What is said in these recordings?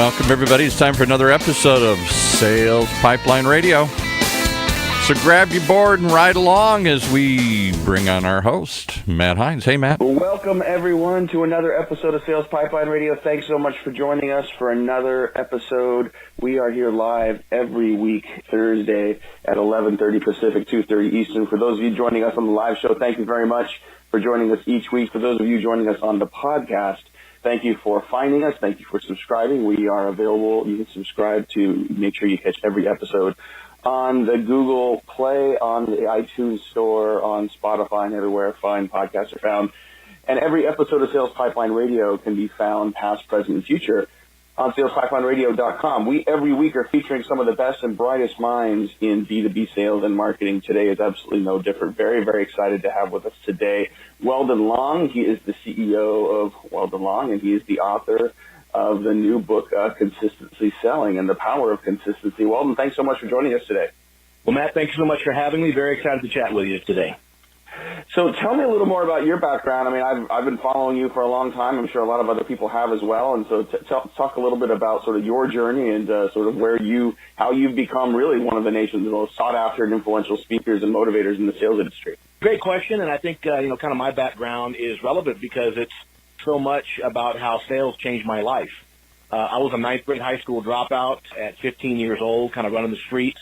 Welcome, everybody. It's time for another episode of Sales Pipeline Radio. So grab your board and ride along as we bring on our host, Matt Hines. Hey, Matt. Welcome, everyone, to another episode of Sales Pipeline Radio. Thanks so much for joining us for another episode. We are here live every week, Thursday at 11:30 Pacific, 2:30 Eastern. For those of you joining us on the live show, thank you very much for joining us each week. For those of you joining us on the podcast, thank you for finding us. Thank you for subscribing. We are available. You can subscribe to make sure you catch every episode on the Google Play, on the iTunes Store, on Spotify, and everywhere fine podcasts are found. And every episode of Sales Pipeline Radio can be found past, present, and future on salespipelineradio.com. We every week are featuring some of the best and brightest minds in B2B sales and marketing. Today is absolutely no different. Very, very excited to have with us today Weldon Long. He is the CEO of Weldon Long, and he is the author of the new book, Consistency Selling and the Power of Consistency. Weldon, thanks so much for joining us today. Well, Matt, thank you so much for having me. Very excited to chat with you today. So tell me a little more about your background. I mean, I've been following you for a long time. I'm sure a lot of other people have as well. And so talk a little bit about sort of your journey and sort of how you've become really one of the nation's most sought after and influential speakers and motivators in the sales industry. Great question. And I think, kind of my background is relevant because it's so much about how sales changed my life. I was a ninth grade high school dropout at 15 years old, kind of running the streets.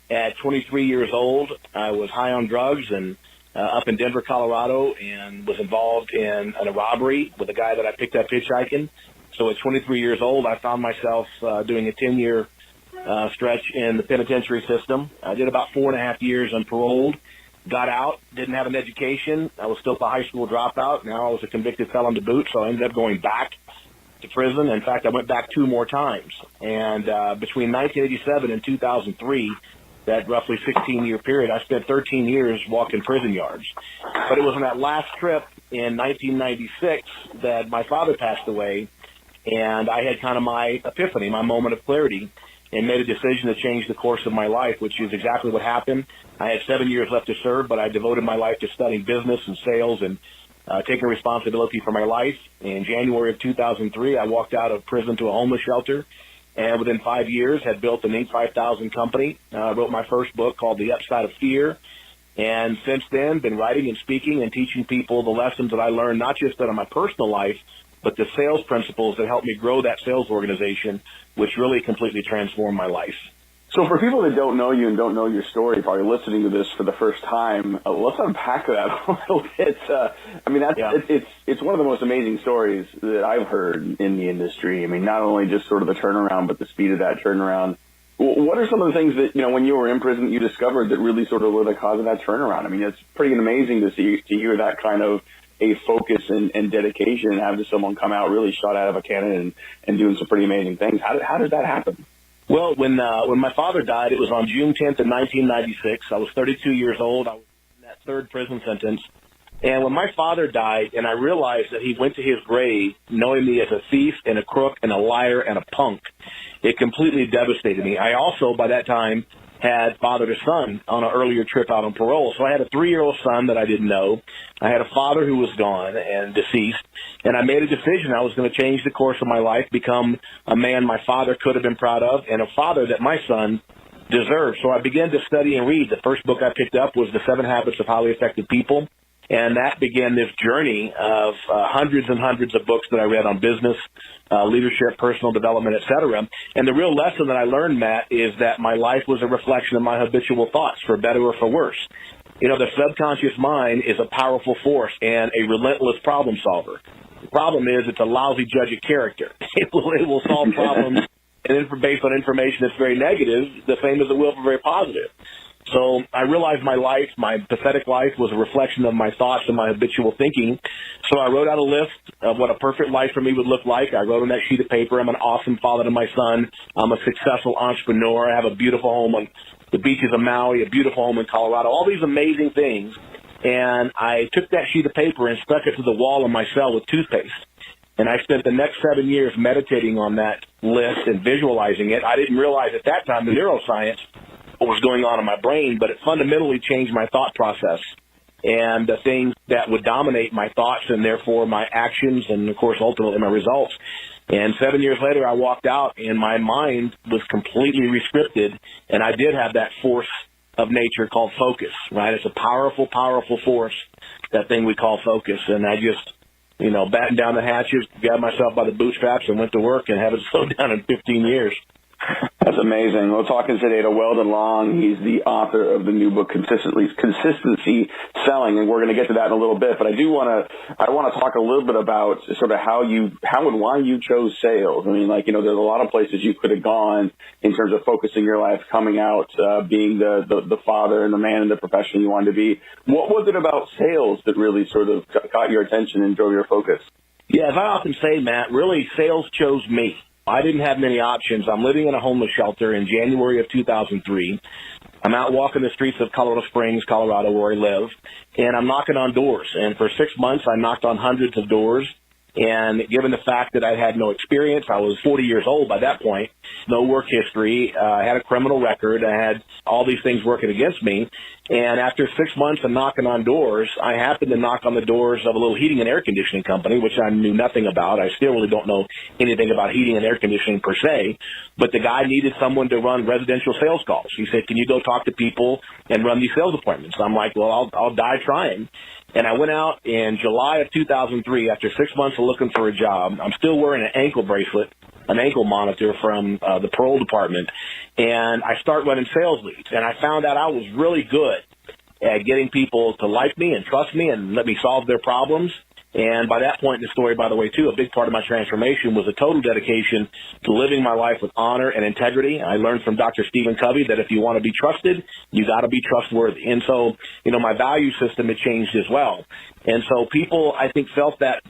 At 23 years old, I was high on drugs and up in Denver, Colorado, and was involved in a robbery with a guy that I picked up hitchhiking. So at 23 years old, I found myself doing a 10-year stretch in the penitentiary system. I did about 4.5 years unparoled. Got out, didn't have an education. I was still a high school dropout. Now I was a convicted felon to boot, so I ended up going back to prison. In fact, I went back 2 more times. And between 1987 and 2003, that roughly 16-year period, I spent 13 years walking prison yards. But it was on that last trip in 1996 that my father passed away, and I had kind of my epiphany, my moment of clarity, and made a decision to change the course of my life, which is exactly what happened. I had 7 years left to serve, but I devoted my life to studying business and sales and taking responsibility for my life. In January of 2003, I walked out of prison to a homeless shelter, and within 5 years had built an Inc. 5000 company. Wrote my first book called The Upside of Fear, and since then been writing and speaking and teaching people the lessons that I learned, not just out of my personal life, but the sales principles that helped me grow that sales organization, which really completely transformed my life. So for people that don't know you and don't know your story, probably listening to this for the first time, let's unpack that a little bit. It's one of the most amazing stories that I've heard in the industry. I mean, not only just sort of the turnaround, but the speed of that turnaround. What are some of the things that, when you were in prison, you discovered that really sort of were the cause of that turnaround? I mean, it's pretty amazing to hear that kind of a focus and dedication and have someone come out really shot out of a cannon and doing some pretty amazing things. How did that happen? Well, when my father died, it was on June 10th of 1996. I was 32 years old. I was in that third prison sentence. And when my father died, and I realized that he went to his grave knowing me as a thief and a crook and a liar and a punk, it completely devastated me. I also, by that time, had fathered a son on an earlier trip out on parole. So I had a 3-year-old son that I didn't know. I had a father who was gone and deceased. And I made a decision. I was going to change the course of my life, become a man my father could have been proud of, and a father that my son deserved. So I began to study and read. The first book I picked up was The 7 Habits of Highly Effective People. And that began this journey of hundreds and hundreds of books that I read on business, leadership, personal development, et cetera. And the real lesson that I learned, Matt, is that my life was a reflection of my habitual thoughts, for better or for worse. The subconscious mind is a powerful force and a relentless problem solver. The problem is it's a lousy judge of character. It will solve problems and based on information that's very negative, the same as it will for very positive. So I realized my life, my pathetic life, was a reflection of my thoughts and my habitual thinking. So I wrote out a list of what a perfect life for me would look like. I wrote on that sheet of paper, I'm an awesome father to my son. I'm a successful entrepreneur. I have a beautiful home on the beaches of Maui, a beautiful home in Colorado, all these amazing things. And I took that sheet of paper and stuck it to the wall of my cell with toothpaste. And I spent the next 7 years meditating on that list and visualizing it. I didn't realize at that time the neuroscience what was going on in my brain, but it fundamentally changed my thought process. And the things that would dominate my thoughts and therefore my actions and, of course, ultimately my results And 7 years later, I walked out, and my mind was completely restricted, and I did have that force of nature called focus, right? It's a powerful, powerful force, that thing we call focus. And I just, battened down the hatches, grabbed myself by the bootstraps, and went to work and haven't slowed down in 15 years. That's amazing. We're talking today to Weldon Long. He's the author of the new book, Consistency Selling, and we're going to get to that in a little bit. But I want to talk a little bit about sort of how and why you chose sales. I mean, there's a lot of places you could have gone in terms of focusing your life, coming out, being the father and the man in the profession you wanted to be. What was it about sales that really sort of caught your attention and drove your focus? Yeah, as I often say, Matt, really sales chose me. I didn't have many options. I'm living in a homeless shelter in January of 2003. I'm out walking the streets of Colorado Springs, Colorado, where I live, and I'm knocking on doors. And for 6 months, I knocked on hundreds of doors. And given the fact that I had no experience, I was 40 years old by that point, no work history, I had a criminal record, I had all these things working against me. And after 6 months of knocking on doors, I happened to knock on the doors of a little heating and air conditioning company, which I knew nothing about. I still really don't know anything about heating and air conditioning per se. But the guy needed someone to run residential sales calls. He said, "Can you go talk to people and run these sales appointments?" I'm like, "Well, I'll die trying." And I went out in July of 2003 after 6 months of looking for a job. I'm still wearing an ankle bracelet, an ankle monitor from the parole department. And I start running sales leads. And I found out I was really good at getting people to like me and trust me and let me solve their problems. And by that point in the story, by the way, too, a big part of my transformation was a total dedication to living my life with honor and integrity. I learned from Dr. Stephen Covey that if you want to be trusted, you got to be trustworthy. And so, my value system had changed as well. And so people, I think, felt that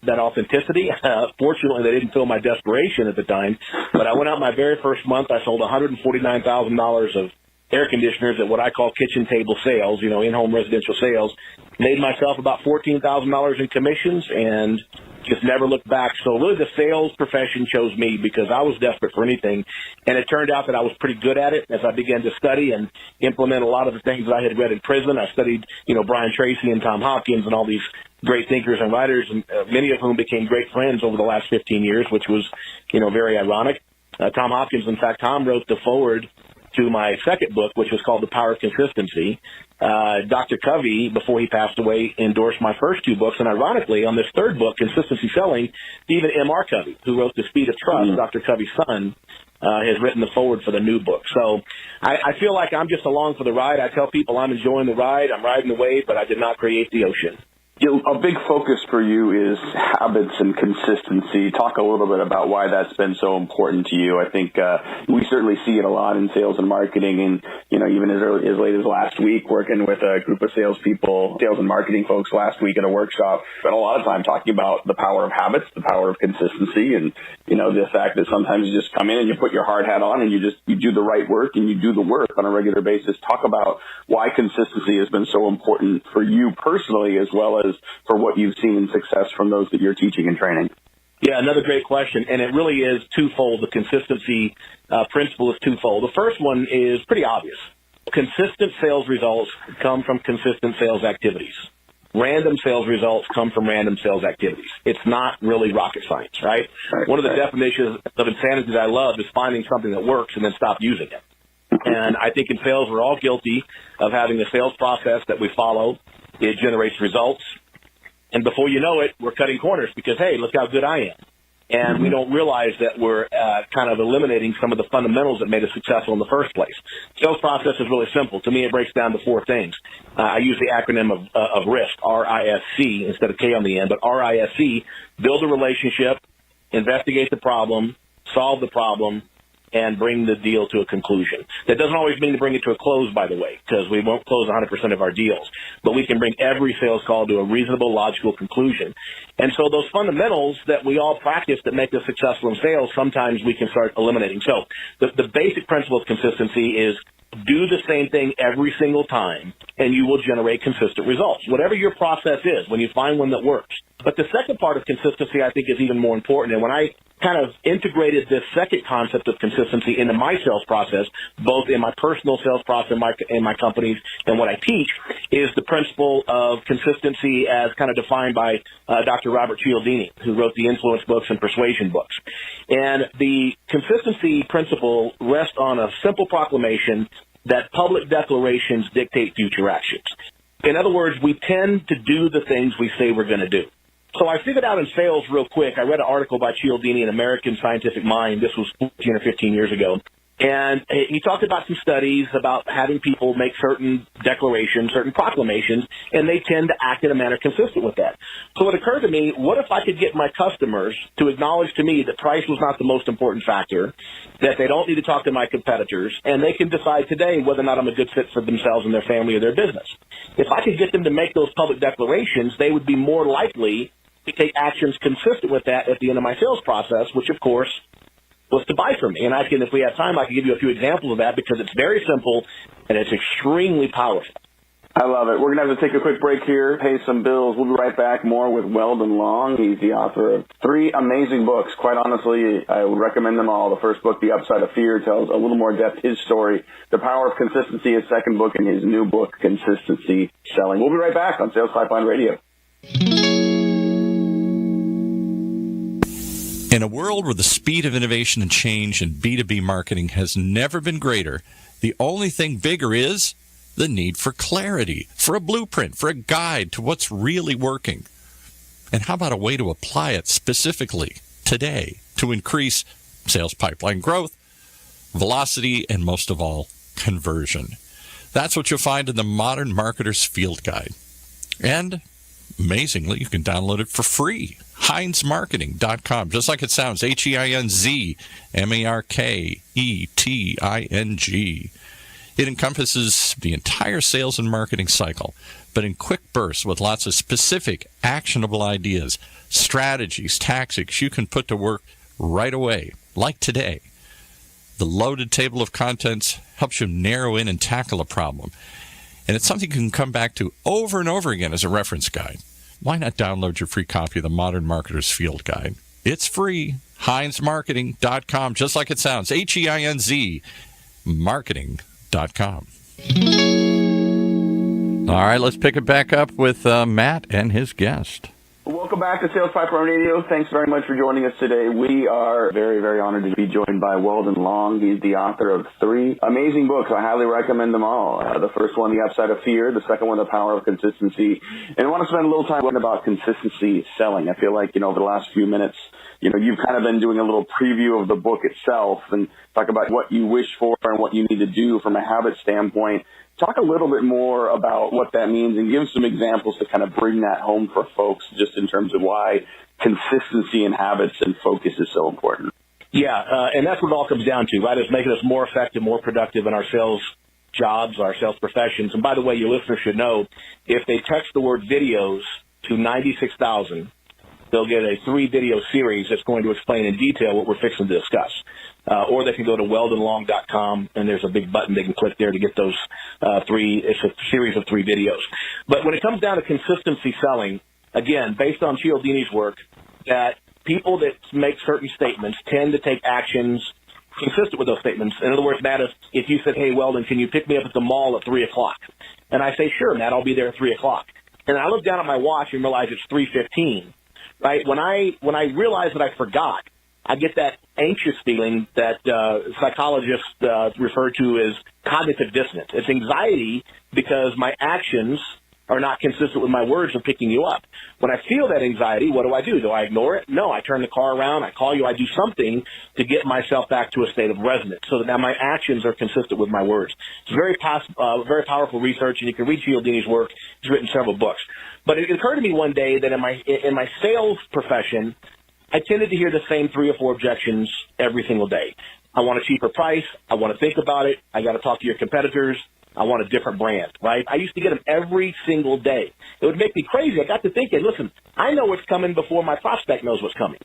authenticity. Fortunately, they didn't feel my desperation at the time. But I went out my very first month. I sold $149,000 of air conditioners at what I call kitchen table sales, in-home residential sales. Made myself about $14,000 in commissions and just never looked back. So really the sales profession chose me because I was desperate for anything. And it turned out that I was pretty good at it as I began to study and implement a lot of the things that I had read in prison. I studied, Brian Tracy and Tom Hopkins and all these great thinkers and writers, and many of whom became great friends over the last 15 years, which was, very ironic. Tom Hopkins, in fact, Tom wrote the foreword to my second book, which was called The Power of Consistency. Dr. Covey, before he passed away, endorsed my first two books. And ironically, on this third book, Consistency Selling, even M.R. Covey, who wrote The Speed of Trust, Dr. Covey's son, has written the foreword for the new book. So I feel like I'm just along for the ride. I tell people I'm enjoying the ride. I'm riding the wave, but I did not create the ocean. A big focus for you is habits and consistency. Talk a little bit about why that's been so important to you. I think we certainly see it a lot in sales and marketing, and even as late as last week, working with a group of salespeople, sales and marketing folks last week at a workshop. Spent a lot of time talking about the power of habits, the power of consistency, and the fact that sometimes you just come in and you put your hard hat on and you do the right work and you do the work on a regular basis. Talk about why consistency has been so important for you personally, as well as for what you've seen in success from those that you're teaching and training. Yeah, another great question, and it really is twofold. The consistency principle is twofold. The first one is pretty obvious. Consistent sales results come from consistent sales activities. Random sales results come from random sales activities. It's not really rocket science, right? One of the definitions of insanity that I love is finding something that works and then stop using it. And I think in sales, we're all guilty of having a sales process that we follow. It generates results. And before you know it, we're cutting corners because, hey, look how good I am. And we don't realize that we're kind of eliminating some of the fundamentals that made us successful in the first place. Sales process is really simple. To me, it breaks down to four things. I use the acronym of RISC, R-I-S-C, instead of K on the end, but R-I-S-C, build a relationship, investigate the problem, solve the problem, and bring the deal to a conclusion. That doesn't always mean to bring it to a close, by the way, because we won't close 100% of our deals. But we can bring every sales call to a reasonable, logical conclusion. And so those fundamentals that we all practice that make us successful in sales, sometimes we can start eliminating. So the basic principle of consistency is do the same thing every single time, and you will generate consistent results. Whatever your process is, when you find one that works, But the second part of consistency, I think, is even more important. And when I kind of integrated this second concept of consistency into my sales process, both in my personal sales process in my companies and what I teach, is the principle of consistency as kind of defined by Dr. Robert Cialdini, who wrote the influence books and persuasion books. And the consistency principle rests on a simple proclamation that public declarations dictate future actions. In other words, we tend to do the things we say we're going to do. So I figured out in sales real quick. I read an article by Cialdini in American Scientific Mind. This was 14 or 15 years ago. And he talked about some studies about having people make certain declarations, certain proclamations, and they tend to act in a manner consistent with that. So it occurred to me, what if I could get my customers to acknowledge to me that price was not the most important factor, that they don't need to talk to my competitors, and they can decide today whether or not I'm a good fit for themselves and their family or their business. If I could get them to make those public declarations, they would be more likely to take actions consistent with that at the end of my sales process, which, of course, was to buy from me. And if we have time, I can give you a few examples of that because it's very simple and it's extremely powerful. I love it. We're going to have to take a quick break here, pay some bills. We'll be right back. More with Weldon Long. He's the author of 3 amazing books. Quite honestly, I would recommend them all. The first book, The Upside of Fear, tells a little more depth his story. The Power of Consistency, his second book, and his new book, Consistency Selling. We'll be right back on Sales Pipeline Radio. In a world where the speed of innovation and change in B2B marketing has never been greater, the only thing bigger is the need for clarity, for a blueprint, for a guide to what's really working. And how about a way to apply it specifically today to increase sales pipeline growth, velocity, and most of all, conversion? That's what you'll find in the Modern Marketer's Field Guide. And amazingly, you can download it for free. HeinzMarketing.com, just like it sounds, HeinzMarketing. It encompasses the entire sales and marketing cycle, but in quick bursts with lots of specific, actionable ideas, strategies, tactics you can put to work right away, like today. The loaded table of contents helps you narrow in and tackle a problem. And it's something you can come back to over and over again as a reference guide. Why not download your free copy of the Modern Marketer's Field Guide? It's free. HeinzMarketing.com, just like it sounds. HEINZ Marketing.com. All right, let's pick it back up with Matt and his guest. Welcome back to Sales Pipeline Radio. Thanks very much for joining us today. We are very, very honored to be joined by Weldon Long. He's the author of 3 amazing books. I highly recommend them all. The first one, The Upside of Fear. The second one, The Power of Consistency. And I want to spend a little time talking about consistency selling. I feel like, over the last few minutes, you've kind of been doing a little preview of the book itself and talk about what you wish for and what you need to do from a habit standpoint. Talk a little bit more about what that means and give some examples to kind of bring that home for folks just in terms of why consistency in habits and focus is so important. Yeah, and that's what it all comes down to, right? It's making us more effective, more productive in our sales jobs, our sales professions. And by the way, your listeners should know, if they text the word videos to 96,000, they'll get a 3-video series that's going to explain in detail what we're fixing to discuss. Or they can go to weldonlong.com, and there's a big button they can click there to get those 3. It's a series of 3 videos. But when it comes down to consistency selling, again, based on Cialdini's work, that people that make certain statements tend to take actions consistent with those statements. In other words, Matt, if you said, hey, Weldon, can you pick me up at the mall at 3 o'clock? And I say, sure, Matt, I'll be there at 3 o'clock. And I look down at my watch and realize it's 3:15. Right? When I realize that I forgot, I get that anxious feeling that psychologists refer to as cognitive dissonance. It's anxiety because my actions are not consistent with my words of picking you up. When I feel that anxiety, what do? Do I ignore it? No, I turn the car around, I call you, I do something to get myself back to a state of resonance so that now my actions are consistent with my words. It's very powerful research, and you can read Cialdini's work. He's written several books. But it occurred to me one day that in my sales profession, I tended to hear the same 3 or 4 objections every single day. I want a cheaper price. I want to think about it. I got to talk to your competitors. I want a different brand, right? I used to get them every single day. It would make me crazy. I got to thinking, listen, I know what's coming before my prospect knows what's coming.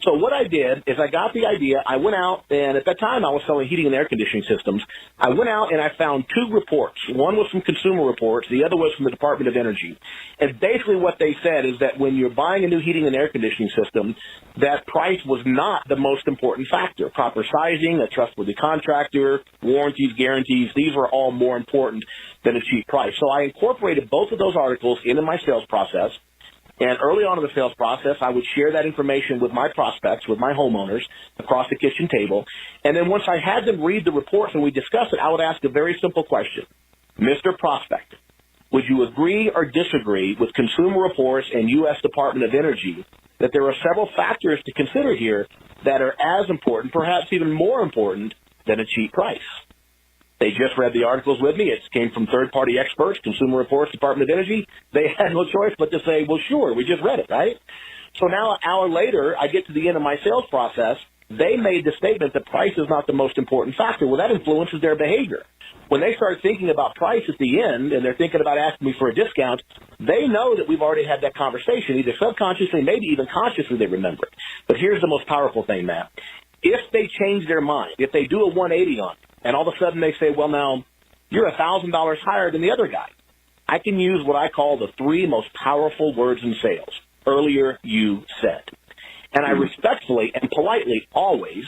So what I did is I got the idea. I went out, and at that time I was selling heating and air conditioning systems. I went out and I found two reports. One was from Consumer Reports. The other was from the Department of Energy. And basically what they said is that when you're buying a new heating and air conditioning system, that price was not the most important factor. Proper sizing, a trustworthy contractor, warranties, guarantees, these were all more important than a cheap price. So I incorporated both of those articles into my sales process. And early on in the sales process, I would share that information with my prospects, with my homeowners across the kitchen table. And then once I had them read the reports and we discuss it, I would ask a very simple question. Mr. Prospect, would you agree or disagree with Consumer Reports and U.S. Department of Energy that there are several factors to consider here that are as important, perhaps even more important, than a cheap price? They just read the articles with me. It came from third-party experts, Consumer Reports, Department of Energy. They had no choice but to say, well, sure, we just read it, right? So now an hour later, I get to the end of my sales process. They made the statement that price is not the most important factor. Well, that influences their behavior. When they start thinking about price at the end and they're thinking about asking me for a discount, they know that we've already had that conversation, either subconsciously, maybe even consciously they remember it. But here's the most powerful thing, Matt. If they change their mind, if they do a 180 on it, and all of a sudden they say, well, now, you're $1,000 higher than the other guy, I can use what I call the three most powerful words in sales. Earlier you said. And I respectfully and politely always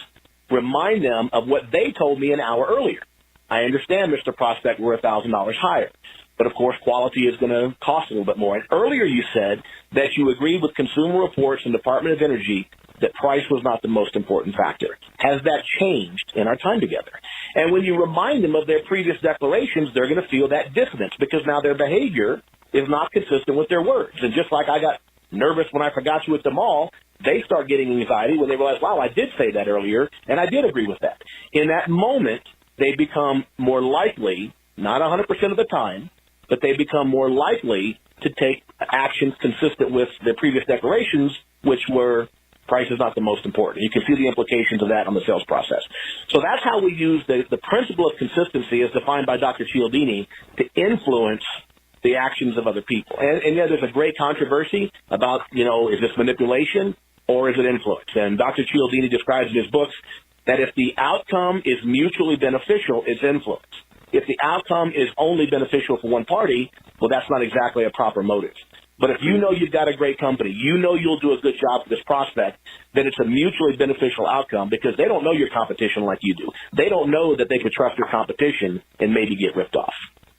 remind them of what they told me an hour earlier. I understand, Mr. Prospect, we're $1,000 higher. But, of course, quality is going to cost a little bit more. And earlier you said that you agreed with Consumer Reports and Department of Energy that price was not the most important factor. Has that changed in our time together? And when you remind them of their previous declarations, they're going to feel that dissonance because now their behavior is not consistent with their words. And just like I got nervous when I forgot you at the mall, they start getting anxiety when they realize, wow, I did say that earlier, and I did agree with that. In that moment, they become more likely, not 100% of the time, but they become more likely to take actions consistent with their previous declarations, which were price is not the most important. You can see the implications of that on the sales process. So that's how we use the principle of consistency as defined by Dr. Cialdini to influence the actions of other people. And yeah, there's a great controversy about, is this manipulation or is it influence? And Dr. Cialdini describes in his books that if the outcome is mutually beneficial, it's influence. If the outcome is only beneficial for one party, well, that's not exactly a proper motive. But if you know you've got a great company, you know you'll do a good job for this prospect, then it's a mutually beneficial outcome because they don't know your competition like you do. They don't know that they could trust your competition and maybe get ripped off.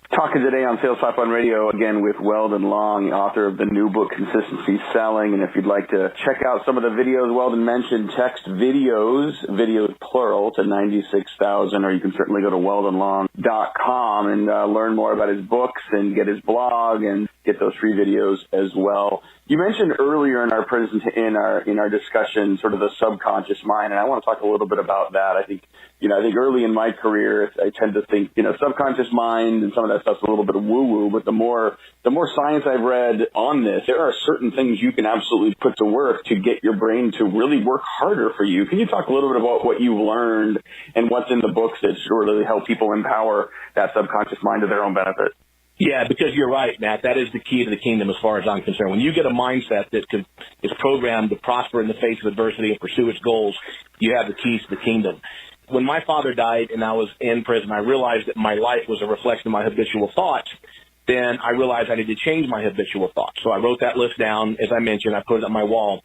Talking today on Sales Pipeline Radio, again, with Weldon Long, author of the new book, Consistency Selling. And if you'd like to check out some of the videos Weldon mentioned, text videos plural, to 96,000, or you can certainly go to weldonlong.com and learn more about his books and get his blog and get those free videos as well. You mentioned earlier in our discussion sort of the subconscious mind, and I want to talk a little bit about that. I think early in my career, I tend to think, subconscious mind and some of that stuff's a little bit of woo-woo, but the more science I've read on this, there are certain things you can absolutely put to work to get your brain to really work harder for you. Can you talk a little bit about what you've learned and what's in the books that really help people empower that subconscious mind to their own benefit? Yeah, because you're right, Matt. That is the key to the kingdom as far as I'm concerned. When you get a mindset that is programmed to prosper in the face of adversity and pursue its goals, you have the keys to the kingdom. When my father died and I was in prison, I realized that my life was a reflection of my habitual thoughts. Then I realized I needed to change my habitual thoughts. So I wrote that list down. As I mentioned, I put it on my wall,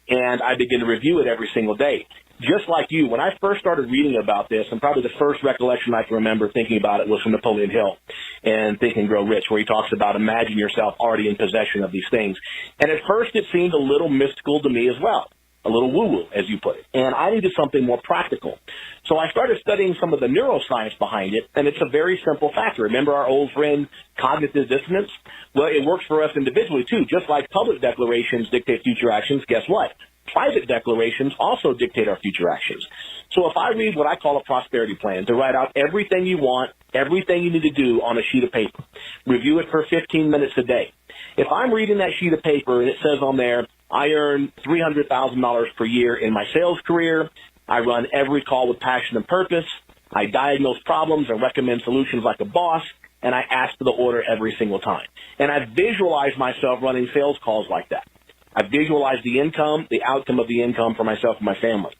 and I began to review it every single day. Just like you, when I first started reading about this, and probably the first recollection I can remember thinking about it was from Napoleon Hill and Think and Grow Rich, where he talks about imagine yourself already in possession of these things. And at first it seemed a little mystical to me as well, a little woo-woo, as you put it. And I needed something more practical. So I started studying some of the neuroscience behind it, and it's a very simple factor. Remember our old friend cognitive dissonance? Well, it works for us individually, too. Just like public declarations dictate future actions, guess what? Private declarations also dictate our future actions. So if I read what I call a prosperity plan, to write out everything you want, everything you need to do on a sheet of paper, review it for 15 minutes a day. If I'm reading that sheet of paper and it says on there, I earn $300,000 per year in my sales career, I run every call with passion and purpose, I diagnose problems and recommend solutions like a boss, and I ask for the order every single time. And I visualize myself running sales calls like that. I visualize the income, the outcome of the income for myself and my family.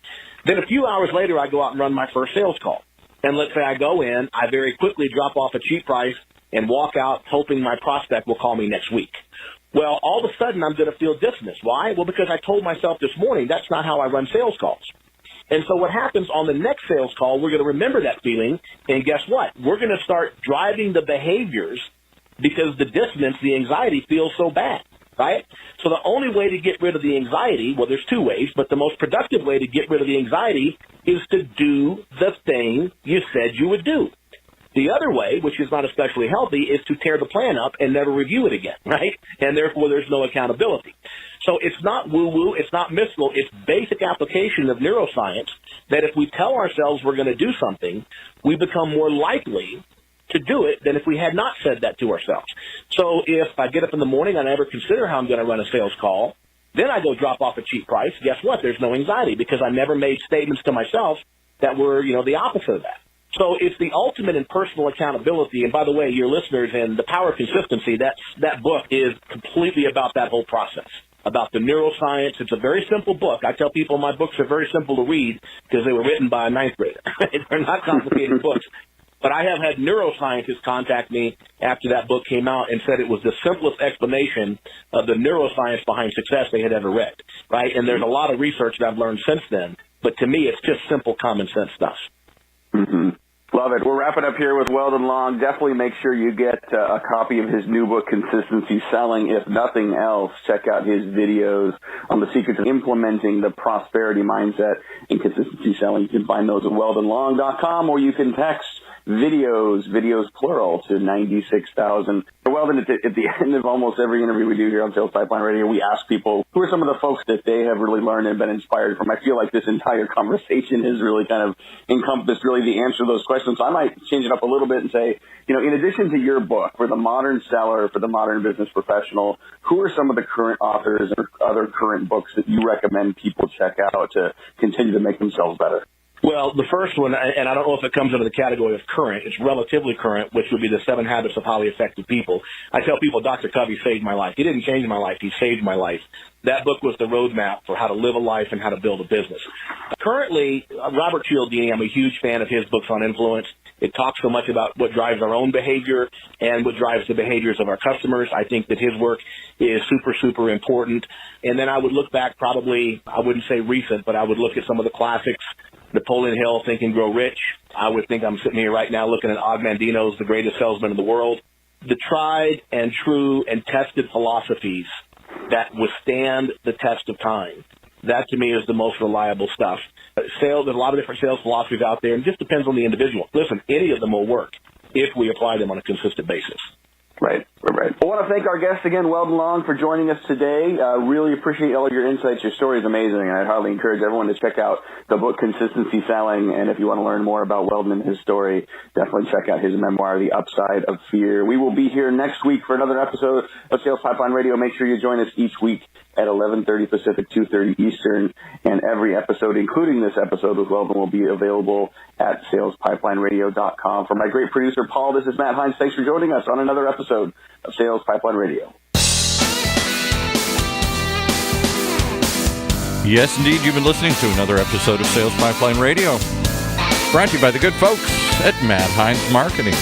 Then a few hours later, I go out and run my first sales call. And let's say I go in, I very quickly drop off a cheap price and walk out hoping my prospect will call me next week. Well, all of a sudden, I'm going to feel dissonance. Why? Well, because I told myself this morning that's not how I run sales calls. And so what happens on the next sales call, we're going to remember that feeling, and guess what? We're going to start driving the behaviors because the dissonance, the anxiety feels so bad, right? So the only way to get rid of the anxiety, well, there's two ways, but the most productive way to get rid of the anxiety is to do the thing you said you would do. The other way, which is not especially healthy, is to tear the plan up and never review it again, right? And therefore, there's no accountability. So it's not woo-woo, it's not mystical, it's basic application of neuroscience that if we tell ourselves we're going to do something, we become more likely to do it than if we had not said that to ourselves. So if I get up in the morning, I never consider how I'm going to run a sales call, then I go drop off a cheap price, guess what? There's no anxiety because I never made statements to myself that were, the opposite of that. So it's the ultimate in personal accountability. And by the way, your listeners, and The Power of Consistency, that book is completely about that whole process, about the neuroscience. It's a very simple book. I tell people my books are very simple to read because they were written by a ninth grader. They're not complicated books. But I have had neuroscientists contact me after that book came out and said it was the simplest explanation of the neuroscience behind success they had ever read, right? And there's a lot of research that I've learned since then. But to me, it's just simple common sense stuff. Mm-hmm. Love it. We're wrapping up here with Weldon Long. Definitely make sure you get a copy of his new book, Consistency Selling. If nothing else, check out his videos on the secrets of implementing the prosperity mindset in consistency selling. You can find those at weldonlong.com, or you can text videos plural, to 96,000. Weldon, at the end of almost every interview we do here on Sales Pipeline Radio, we ask people who are some of the folks that they have really learned and been inspired from. I feel like this entire conversation has really kind of encompassed really the answer to those questions. So I might change it up a little bit and say, in addition to your book, for the modern seller, for the modern business professional, who are some of the current authors or other current books that you recommend people check out to continue to make themselves better? Well, the first one, and I don't know if it comes under the category of current, it's relatively current, which would be The 7 Habits of Highly Effective People. I tell people Dr. Covey saved my life. He didn't change my life. He saved my life. That book was the roadmap for how to live a life and how to build a business. Currently, Robert Cialdini, I'm a huge fan of his books on influence. It talks so much about what drives our own behavior and what drives the behaviors of our customers. I think that his work is super, super important. And then I would look back probably, I wouldn't say recent, but I would look at some of the classics. Napoleon Hill, Think and Grow Rich. I would think I'm sitting here right now looking at Og Mandino's The Greatest Salesman in the World. The tried and true and tested philosophies that withstand the test of time. That, to me, is the most reliable stuff. There's a lot of different sales philosophies out there, and it just depends on the individual. Listen, any of them will work if we apply them on a consistent basis. Right. I want to thank our guest again, Weldon Long, for joining us today. Really appreciate all of your insights. Your story is amazing, and I'd highly encourage everyone to check out the book Consistency Selling. And if you want to learn more about Weldon and his story, definitely check out his memoir, The Upside of Fear. We will be here next week for another episode of Sales Pipeline Radio. Make sure you join us each week at 11:30 Pacific, 2:30 Eastern, and every episode, including this episode with Weldon, will be available at salespipelineradio.com. For my great producer, Paul, this is Matt Hines. Thanks for joining us on another episode of Sales Pipeline Radio. Yes, indeed, you've been listening to another episode of Sales Pipeline Radio, brought to you by the good folks at Matt Hines Marketing.